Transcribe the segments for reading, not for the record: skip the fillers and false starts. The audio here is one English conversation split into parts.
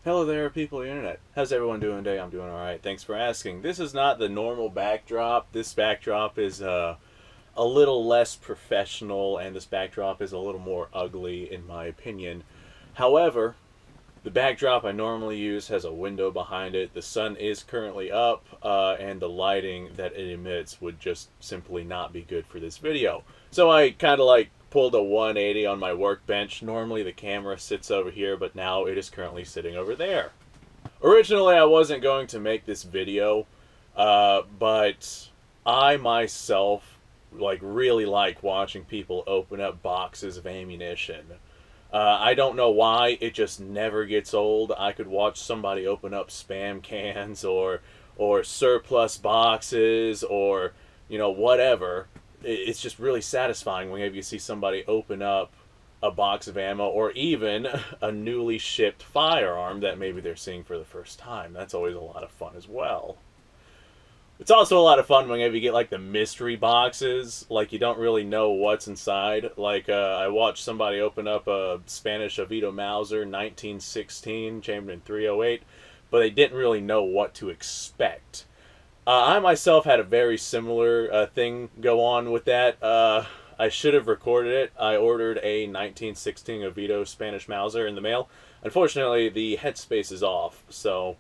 Hello there, people of the internet. How's everyone doing today? I'm doing alright. Thanks for asking. This is not the normal backdrop. This backdrop is a little less professional, and this backdrop is a little more ugly, in my opinion. However, the backdrop I normally use has a window behind it. The sun is currently up, and the lighting that it emits would just simply not be good for this video. So I kind of like pulled a 180 on my workbench. Normally the camera sits over here, but now it is currently sitting over there. Originally I wasn't going to make this video, but I myself really like watching people open up boxes of ammunition. I don't know why, it just never gets old. I could watch somebody open up spam cans or surplus boxes or, you know, whatever. It's just really satisfying whenever you see somebody open up a box of ammo or even a newly shipped firearm that maybe they're seeing for the first time. That's always a lot of fun as well. It's also a lot of fun whenever you get like the mystery boxes, like you don't really know what's inside. Like I watched somebody open up a Spanish Avito Mauser 1916 chambered in 308, but they didn't really know what to expect. I myself had a very similar thing go on with that. I should have recorded it. I ordered a 1916 Oviedo Spanish Mauser in the mail. Unfortunately, the headspace is off, so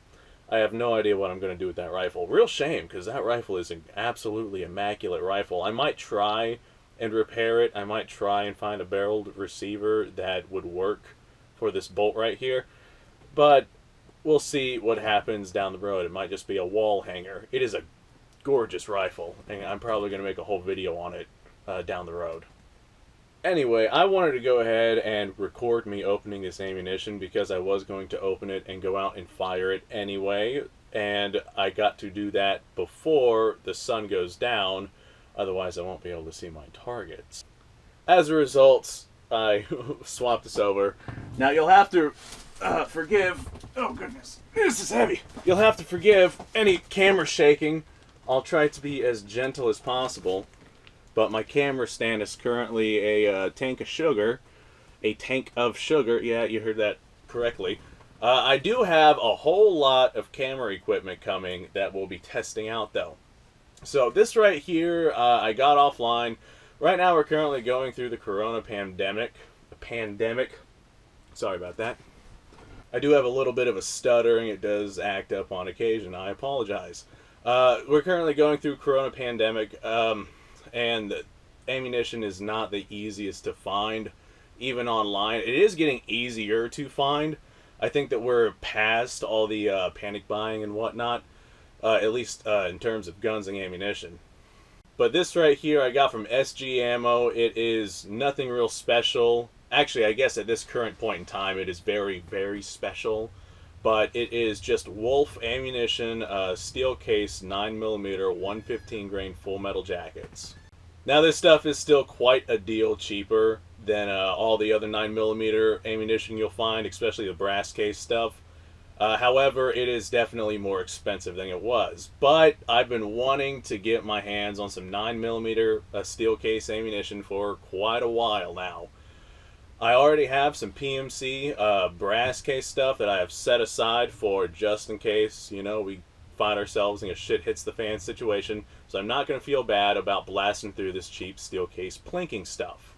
I have no idea what I'm going to do with that rifle. Real shame, because that rifle is an absolutely immaculate rifle. I might try and repair it. I might try and find a barreled receiver that would work for this bolt right here. But we'll see what happens down the road. It might just be a wall hanger. It is a gorgeous rifle, and I'm probably going to make a whole video on it down the road. Anyway, I wanted to go ahead and record me opening this ammunition because I was going to open it and go out and fire it anyway, and I got to do that before the sun goes down, otherwise I won't be able to see my targets. As a result, I swapped this over. Now you'll have to forgive... Oh goodness, this is heavy. You'll have to forgive any camera shaking. I'll try to be as gentle as possible. But my camera stand is currently a tank of sugar. A tank of sugar. Yeah, you heard that correctly. I do have a whole lot of camera equipment coming that we'll be testing out, though. So this right here, I got offline. Right now we're currently going through the Corona pandemic. Sorry about that. I do have a little bit of a stuttering. It does act up on occasion. I apologize. We're currently going through Corona pandemic. And ammunition is not the easiest to find, even online. It is getting easier to find. I think that we're past all the panic buying and whatnot, at least in terms of guns and ammunition. But this right here I got from SG Ammo. It is nothing real special. Actually, I guess at this current point in time it is very, very special. But it is just Wolf ammunition, steel case, 9mm, 115 grain full metal jackets. Now this stuff is still quite a deal cheaper than all the other 9mm ammunition you'll find, especially the brass case stuff. However, it is definitely more expensive than it was. But I've been wanting to get my hands on some 9mm steel case ammunition for quite a while now. I already have some PMC brass case stuff that I have set aside for just in case, you know, we find ourselves in a shit hits the fan situation, so I'm not going to feel bad about blasting through this cheap steel case plinking stuff.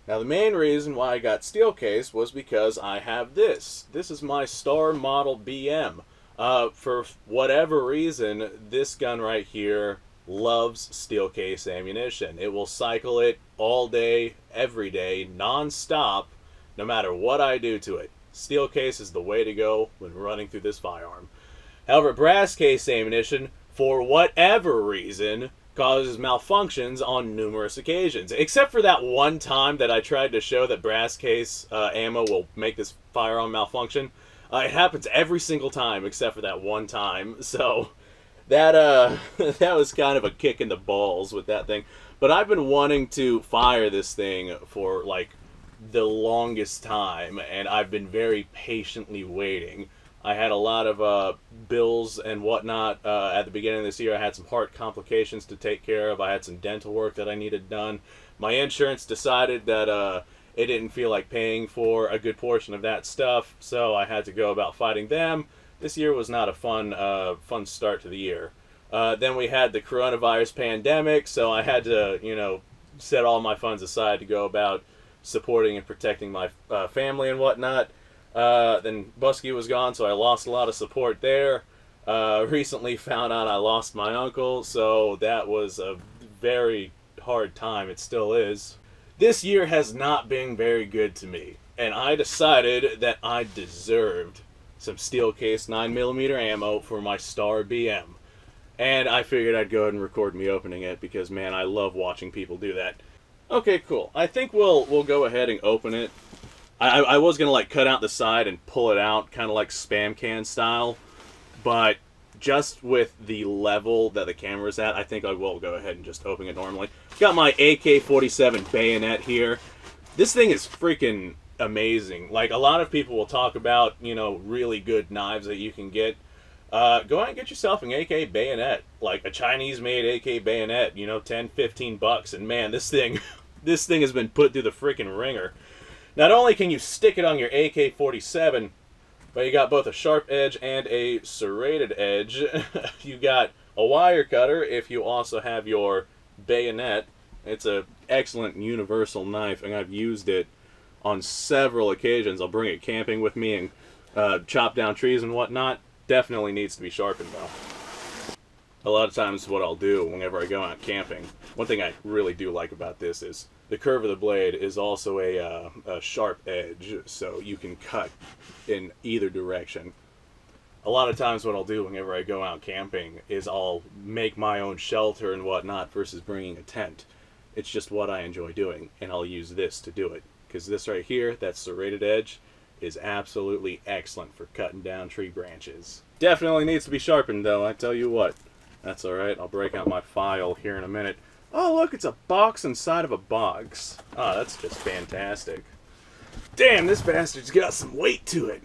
Now the main reason why I got steel case was because I have this. This is my Star Model BM. For whatever reason, this gun right here loves steel case ammunition. It will cycle it all day, every day, non-stop, no matter what I do to it. Steel case is the way to go when running through this firearm. However, brass case ammunition, for whatever reason, causes malfunctions on numerous occasions. Except for that one time that I tried to show that brass case ammo will make this firearm malfunction. It happens every single time except for that one time. So that that was kind of a kick in the balls with that thing. But I've been wanting to fire this thing for like the longest time, and I've been very patiently waiting. I had a lot of bills and whatnot at the beginning of this year. I had some heart complications to take care of. I had some dental work that I needed done. My insurance decided that it didn't feel like paying for a good portion of that stuff, so I had to go about fighting them. This year was not a fun start to the year. Then we had the coronavirus pandemic, so I had to, set all my funds aside to go about supporting and protecting my family and whatnot. Then Busky was gone, so I lost a lot of support there. Recently found out I lost my uncle, so that was a very hard time. It still is. This year has not been very good to me, and I decided that I deserved some steel case 9mm ammo for my Star BM. And I figured I'd go ahead and record me opening it because, man, I love watching people do that. Okay, cool. I think we'll go ahead and open it. I was going to, like, cut out the side and pull it out, kind of like Spam Can style. But just with the level that the camera's at, I think I will go ahead and just open it normally. Got my AK-47 bayonet here. This thing is freaking amazing. Like, a lot of people will talk about, really good knives that you can get. Go out and get yourself an AK bayonet, like a Chinese-made AK bayonet, 10, 15 bucks. And man, this thing has been put through the freaking ringer. Not only can you stick it on your AK-47, but you got both a sharp edge and a serrated edge. You got a wire cutter if you also have your bayonet. It's an excellent universal knife, and I've used it on several occasions. I'll bring it camping with me and chop down trees and whatnot. Definitely needs to be sharpened, though. A lot of times what I'll do whenever I go out camping, one thing I really do like about this is the curve of the blade is also a sharp edge, so you can cut in either direction. A lot of times what I'll do whenever I go out camping is I'll make my own shelter and whatnot versus bringing a tent. It's just what I enjoy doing, and I'll use this to do it. Because this right here, that serrated edge, is absolutely excellent for cutting down tree branches. Definitely needs to be sharpened, though, I tell you what. That's alright, I'll break out my file here in a minute. Oh, look, it's a box inside of a box. Oh, that's just fantastic. Damn, this bastard's got some weight to it.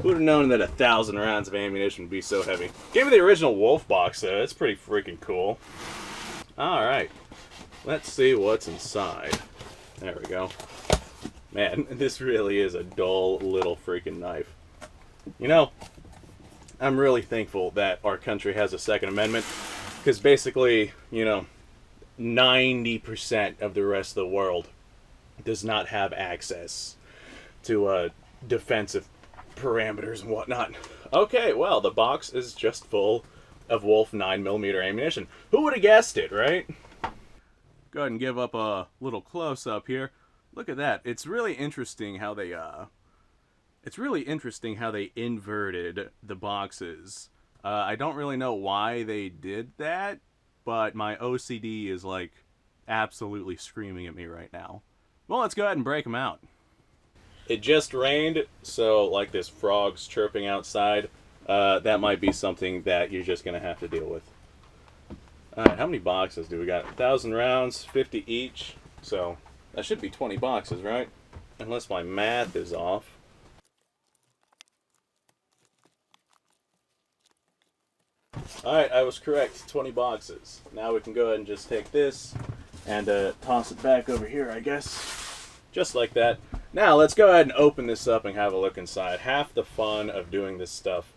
Who'd have known that 1,000 rounds of ammunition would be so heavy? Gave me the original Wolf box, though. That's pretty freaking cool. Alright, let's see what's inside. There we go. Man, this really is a dull little freaking knife. I'm really thankful that our country has a Second Amendment, because basically, 90% of the rest of the world does not have access to defensive parameters and whatnot. Okay, well, the box is just full of Wolf 9mm ammunition. Who would have guessed it, right? Go ahead and give up a little close-up here. Look at that. It's really interesting how they inverted the boxes. I don't really know why they did that, but my OCD is like absolutely screaming at me right now. Well, let's go ahead and break them out. It just rained, so like this frog's chirping outside, that might be something that you're just gonna have to deal with. Alright, how many boxes do we got? 1,000 rounds, 50 each, so that should be 20 boxes, right? Unless my math is off. Alright, I was correct. 20 boxes. Now we can go ahead and just take this and toss it back over here, I guess. Just like that. Now, let's go ahead and open this up and have a look inside. Half the fun of doing this stuff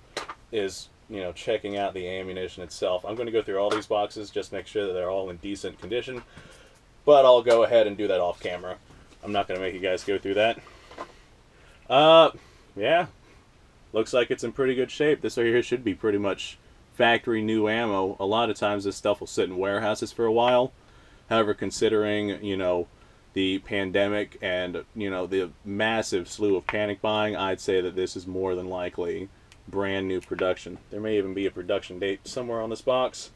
is, checking out the ammunition itself. I'm going to go through all these boxes, just make sure that they're all in decent condition. But I'll go ahead and do that off camera. I'm not going to make you guys go through that. Yeah. Looks like it's in pretty good shape. This right here should be pretty much factory new ammo. A lot of times this stuff will sit in warehouses for a while. However, considering, the pandemic and, the massive slew of panic buying, I'd say that this is more than likely brand new production. There may even be a production date somewhere on this box.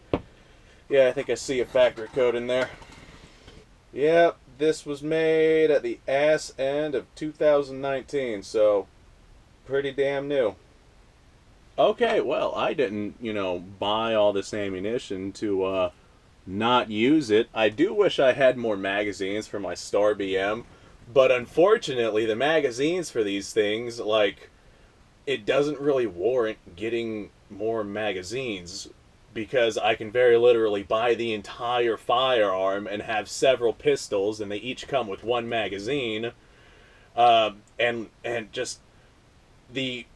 Yeah, I think I see a factory code in there. Yep, this was made at the ass end of 2019, so pretty damn new. Okay, well, I didn't, buy all this ammunition to not use it. I do wish I had more magazines for my Star BM, but unfortunately the magazines for these things, like, it doesn't really warrant getting more magazines because I can very literally buy the entire firearm and have several pistols, and they each come with one magazine. And just the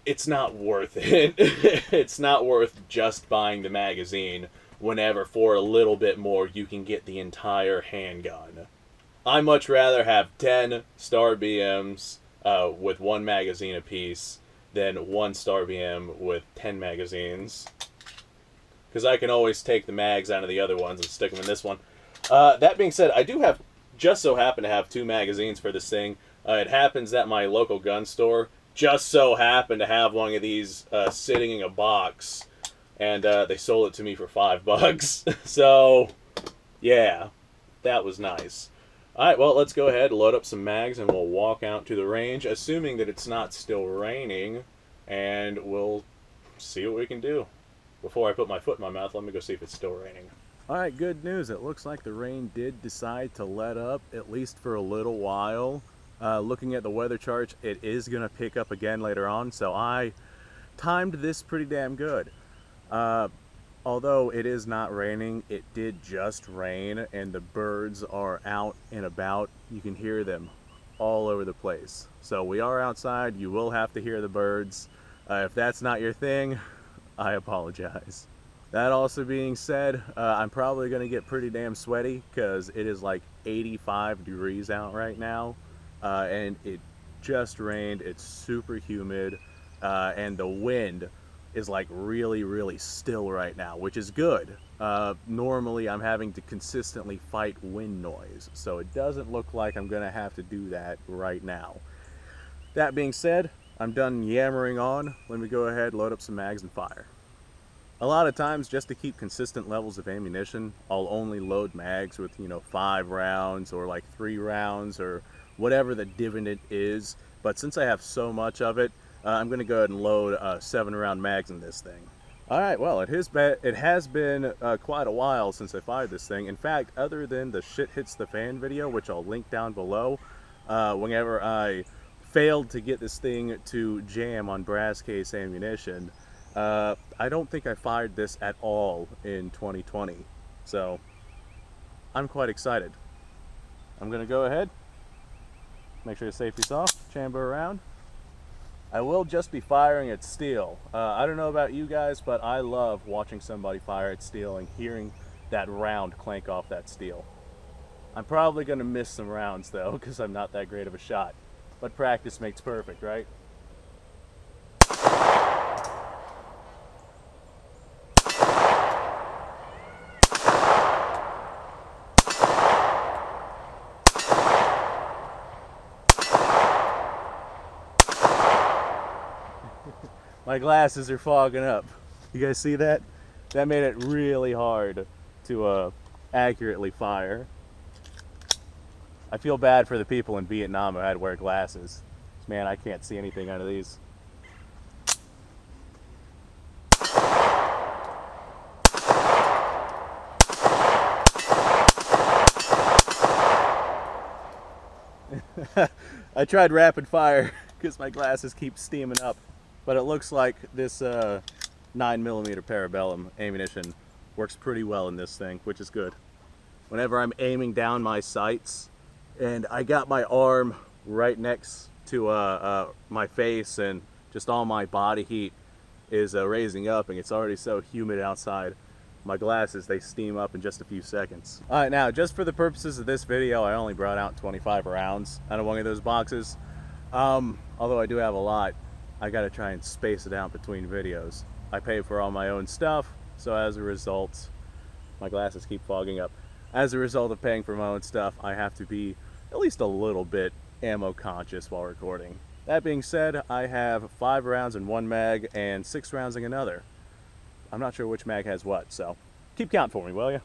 it's not worth it. It's not worth just buying the magazine whenever for a little bit more you can get the entire handgun. I much rather have 10 Star BMs with one magazine apiece than one Star BM with 10 magazines. Because I can always take the mags out of the other ones and stick them in this one. That being said, I do have, just so happen to have 2 magazines for this thing. It happens that my local gun store just so happened to have one of these sitting in a box, and they sold it to me for $5. So, yeah, that was nice. Alright, well, let's go ahead, load up some mags, and we'll walk out to the range, assuming that it's not still raining, and we'll see what we can do. Before I put my foot in my mouth, let me go see if it's still raining. Alright, good news. It looks like the rain did decide to let up, at least for a little while. Looking at the weather chart, it is going to pick up again later on, so I timed this pretty damn good. Although it is not raining, it did just rain, and the birds are out and about. You can hear them all over the place. So we are outside. You will have to hear the birds. If that's not your thing, I apologize. That also being said, I'm probably going to get pretty damn sweaty because it is like 85 degrees out right now. And it just rained. It's super humid, and the wind is like really still right now, which is good. Normally I'm having to consistently fight wind noise, so it doesn't look like I'm gonna have to do that right now. That being said, I'm done yammering on. Let me go ahead, load up some mags and fire. A lot of times, just to keep consistent levels of ammunition, I'll only load mags with, 5 rounds or like 3 rounds or whatever the dividend is. But since I have so much of it, I'm going to go ahead and load 7-round mags in this thing. Alright, well, it has been quite a while since I fired this thing. In fact, other than the shit hits the fan video, which I'll link down below, whenever I failed to get this thing to jam on brass case ammunition, I don't think I fired this at all in 2020. So, I'm quite excited. I'm going to go ahead, make sure the safety's off, chamber around. I will just be firing at steel. I don't know about you guys, but I love watching somebody fire at steel and hearing that round clank off that steel. I'm probably going to miss some rounds though, because I'm not that great of a shot. But practice makes perfect, right? My glasses are fogging up. You guys see that? That made it really hard to accurately fire. I feel bad for the people in Vietnam who had to wear glasses. Man, I can't see anything out of these. I tried rapid fire because my glasses keep steaming up. But it looks like this 9mm Parabellum ammunition works pretty well in this thing, which is good. Whenever I'm aiming down my sights, and I got my arm right next to my face, and just all my body heat is raising up, and it's already so humid outside, my glasses, they steam up in just a few seconds. Alright, now, just for the purposes of this video, I only brought out 25 rounds out of one of those boxes. Although I do have a lot, I gotta try and space it out between videos. I pay for all my own stuff, so as a result, my glasses keep fogging up. As a result of paying for my own stuff, I have to be at least a little bit ammo conscious while recording. That being said, I have 5 rounds in one mag and 6 rounds in another. I'm not sure which mag has what, so keep count for me, will you?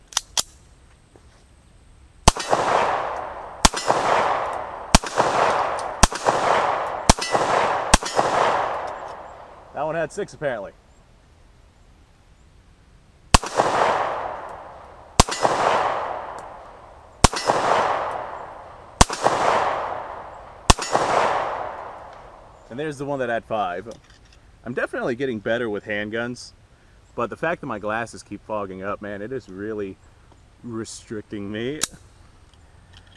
That one had 6 apparently. And there's the one that had 5. I'm definitely getting better with handguns. But the fact that my glasses keep fogging up, man, it is really restricting me.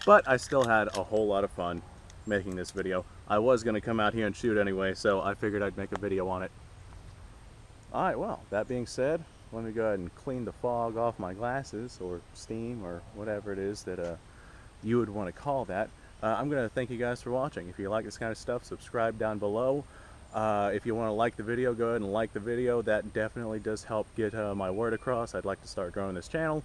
But I still had a whole lot of fun making this video. I was going to come out here and shoot anyway, so I figured I'd make a video on it. Alright, well, that being said, let me go ahead and clean the fog off my glasses, or steam, or whatever it is that you would want to call that. I'm going to thank you guys for watching. If you like this kind of stuff, subscribe down below. If you want to like the video, go ahead and like the video. That definitely does help get my word across. I'd like to start growing this channel.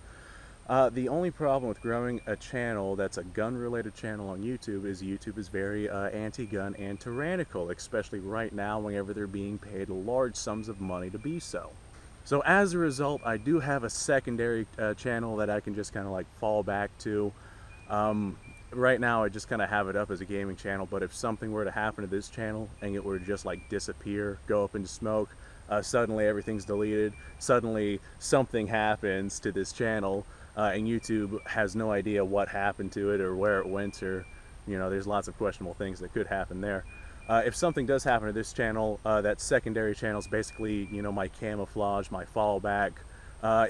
The only problem with growing a channel that's a gun-related channel on YouTube is very anti-gun and tyrannical, especially right now whenever they're being paid large sums of money to be so. So as a result, I do have a secondary channel that I can just kind of like fall back to. Right now I just kind of have it up as a gaming channel, but if something were to happen to this channel and it were to just like disappear, go up into smoke, suddenly everything's deleted, suddenly something happens to this channel, and YouTube has no idea what happened to it or where it went, or, you know, there's lots of questionable things that could happen there. If something does happen to this channel, that secondary channel is basically, you know, my camouflage, my fallback.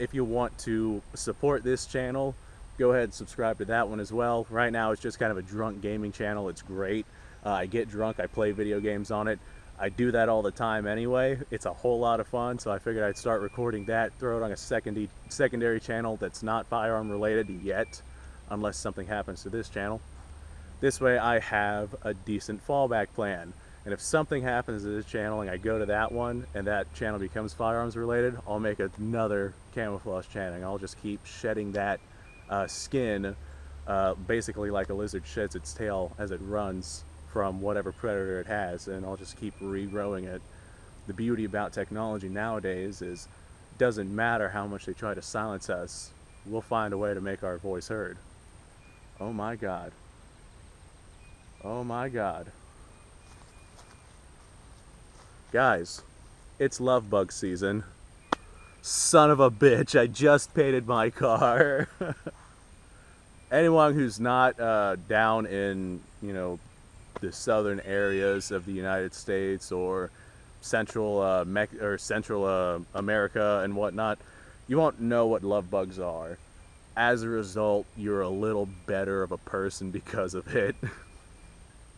If you want to support this channel, go ahead and subscribe to that one as well. Right now it's just kind of a drunk gaming channel. It's great. I get drunk, I play video games on it. I do that all the time anyway. It's a whole lot of fun, so I figured I'd start recording that, throw it on a secondary channel that's not firearm related yet, unless something happens to this channel. This way I have a decent fallback plan. And if something happens to this channel and I go to that one and that channel becomes firearms related, I'll make another camouflage channel. I'll just keep shedding that skin, basically like a lizard sheds its tail as it runs from whatever predator it has, and I'll just keep regrowing it. The beauty about technology nowadays is it doesn't matter how much they try to silence us, we'll find a way to make our voice heard. Oh my God. Oh my God. Guys, it's love bug season. Son of a bitch, I just painted my car. Anyone who's not down in, you know, the southern areas of the United States or Central America and whatnot, you won't know what love bugs are. As a result, you're a little better of a person because of it.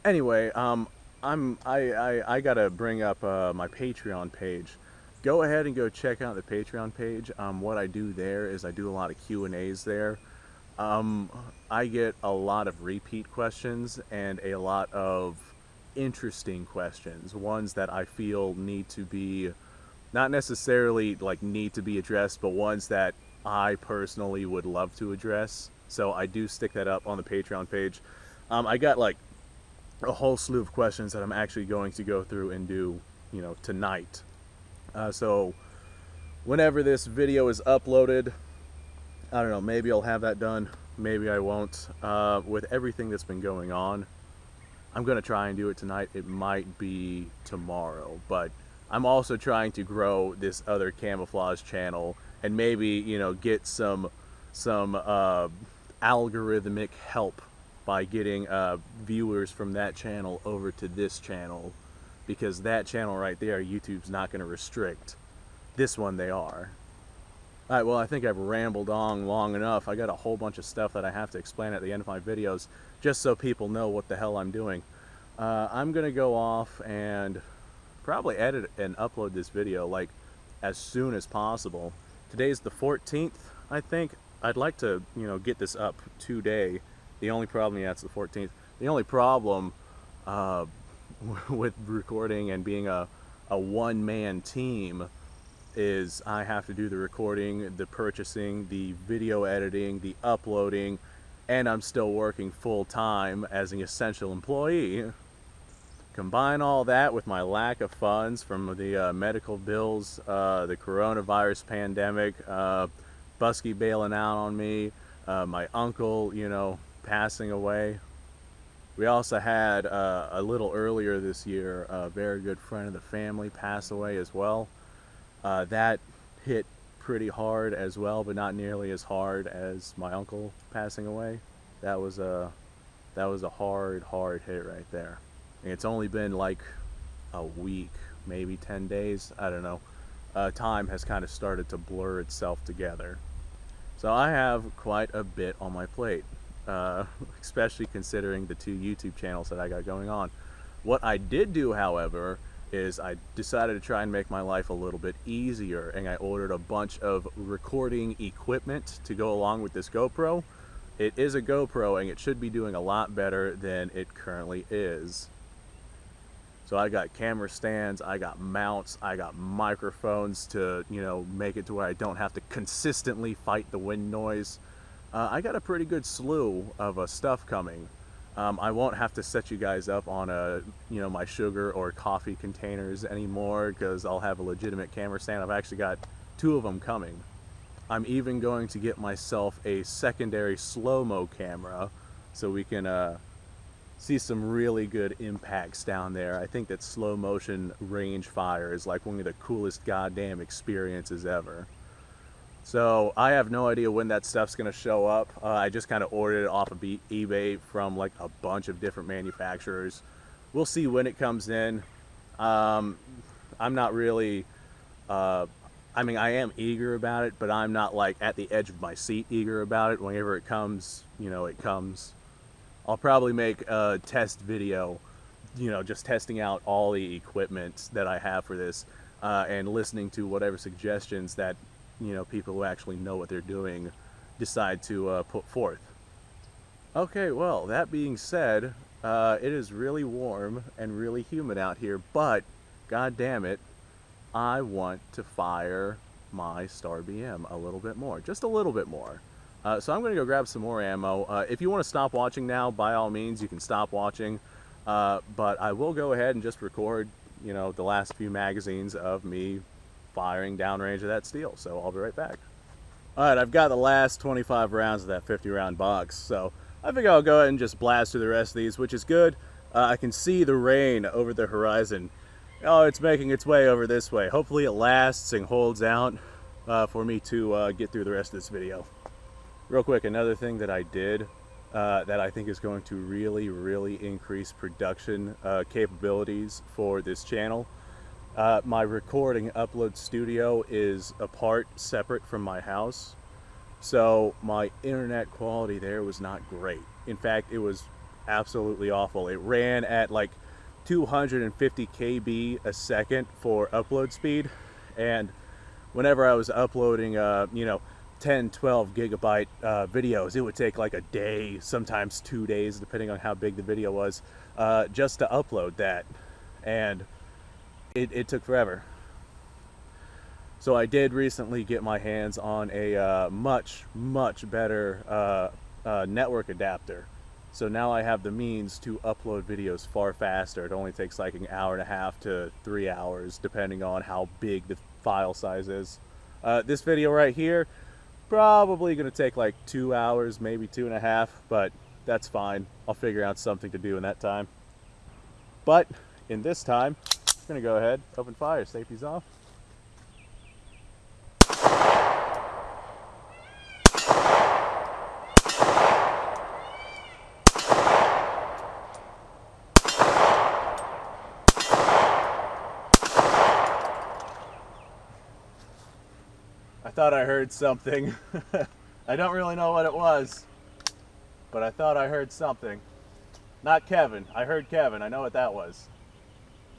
Anyway, I gotta bring up my Patreon page. Go ahead and go check out the Patreon page. What I do there is I do a lot of Q&As there. I get a lot of repeat questions and a lot of interesting questions, ones that I feel need to be, not necessarily like need to be addressed, but ones that I personally would love to address. So I do stick that up on the Patreon page. I got like a whole slew of questions that I'm actually going to go through and do, you know, tonight. So whenever this video is uploaded, I don't know, maybe I'll have that done, maybe I won't. With everything that's been going on, I'm going to try and do it tonight. It might be tomorrow, but I'm also trying to grow this other camouflage channel and maybe, you know, get some algorithmic help by getting viewers from that channel over to this channel, because that channel right there, YouTube's not going to restrict. This one they are. Alright, well, I think I've rambled on long enough. I got a whole bunch of stuff that I have to explain at the end of my videos, just so people know what the hell I'm doing. I'm going to go off and probably edit and upload this video, like, as soon as possible. Today's the 14th, I think. I'd like to, you know, get this up today. The only problem, yeah, it's the 14th. The only problem with recording and being a one-man team is I have to do the recording, the purchasing, the video editing, the uploading, and I'm still working full-time as an essential employee. Combine all that with my lack of funds from the medical bills, the coronavirus pandemic, Busky bailing out on me, my uncle, you know, passing away. We also had a little earlier this year a very good friend of the family pass away as well. That hit pretty hard as well, but not nearly as hard as my uncle passing away. That was a hard hit right there. And it's only been like a week, maybe 10 days, I don't know. time has kind of started to blur itself together. So I have quite a bit on my plate, especially considering the 2 YouTube channels that I got going on. What I did do, however, is I decided to try and make my life a little bit easier, and I ordered a bunch of recording equipment to go along with this GoPro. It is a GoPro, and it should be doing a lot better than it currently is. So I got camera stands, I got mounts, I got microphones to, make it to where I don't have to consistently fight the wind noise. I got a pretty good slew of stuff coming. I won't have to set you guys up on my sugar or coffee containers anymore, because I'll have a legitimate camera stand. I've actually got 2 of them coming. I'm even going to get myself a secondary slow-mo camera so we can see some really good impacts down there. I think that slow motion range fire is like one of the coolest goddamn experiences ever. So I have no idea when that stuff's gonna show up. I just kind of ordered it off of eBay from like a bunch of different manufacturers. We'll see when it comes in. I'm not really, I am eager about it, but I'm not like at the edge of my seat eager about it. Whenever it comes, it comes. I'll probably make a test video, just testing out all the equipment that I have for this, and listening to whatever suggestions that, people who actually know what they're doing decide to put forth. Okay, well, that being said, it is really warm and really humid out here, but god damn it, I want to fire my Star BM a little bit more, just a little bit more. So I'm going to go grab some more ammo. If you want to stop watching now, by all means, you can stop watching. But I will go ahead and just record, the last few magazines of me firing downrange of that steel. So I'll be right back. All right, I've got the last 25 rounds of that 50-round box. So I think I'll go ahead and just blast through the rest of these, which is good. I can see the rain over the horizon. Oh, it's making its way over this way. Hopefully it lasts and holds out for me to get through the rest of this video. Real quick, another thing that I did that I think is going to really, really increase production capabilities for this channel. My recording upload studio is apart, separate from my house. So my internet quality there was not great. In fact, it was absolutely awful. It ran at like 250 KB a second for upload speed. And whenever I was uploading, 10, 12 gigabyte videos, it would take like a day, sometimes 2 days, depending on how big the video was, just to upload that. And it took forever. So I did recently get my hands on a much better network adapter. So now I have the means to upload videos far faster. It only takes like an hour and a half to 3 hours, depending on how big the file size is. This video right here, probably going to take like 2 hours, maybe 2.5, but that's fine. I'll figure out something to do in that time. But in this time, I'm going to go ahead, open fire, safety's off. I thought I heard something. I don't really know what it was, but I thought I heard something. Not Kevin. I heard Kevin. I know what that was.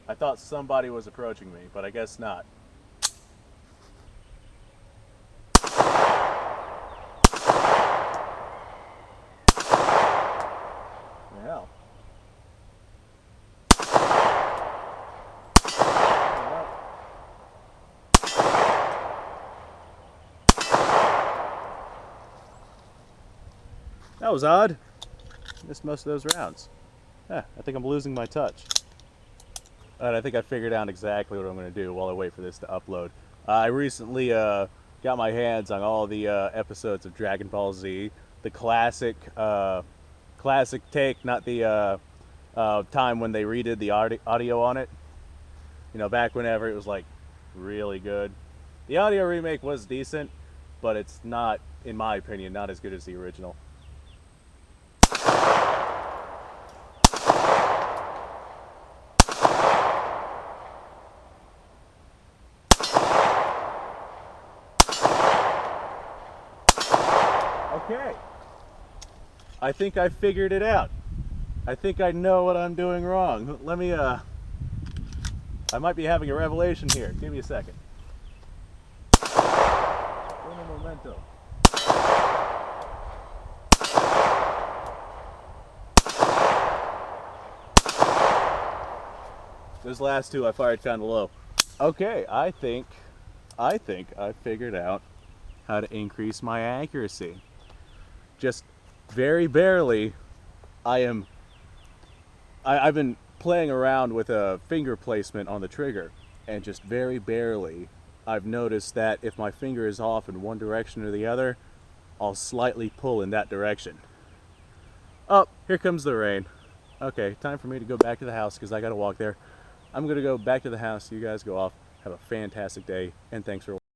I thought somebody was approaching me, but I guess not. Yeah. That was odd. Missed most of those rounds. I think I'm losing my touch. Alright, I think I figured out exactly what I'm going to do while I wait for this to upload. I recently got my hands on all the episodes of Dragon Ball Z. The classic take, not the time when they redid the audio on it. Back whenever it was like really good. The audio remake was decent, but it's not, in my opinion, not as good as the original. Okay. I think I figured it out. I think I know what I'm doing wrong. Let me, I might be having a revelation here. Give me a second. Uno momento. Those last two I fired kind of low. Okay, I think I figured out how to increase my accuracy. Just very barely, I've been playing around with a finger placement on the trigger, and just very barely, I've noticed that if my finger is off in one direction or the other, I'll slightly pull in that direction. Oh, here comes the rain. Okay, time for me to go back to the house because I gotta walk there. I'm gonna go back to the house. You guys go off. Have a fantastic day, and thanks for watching.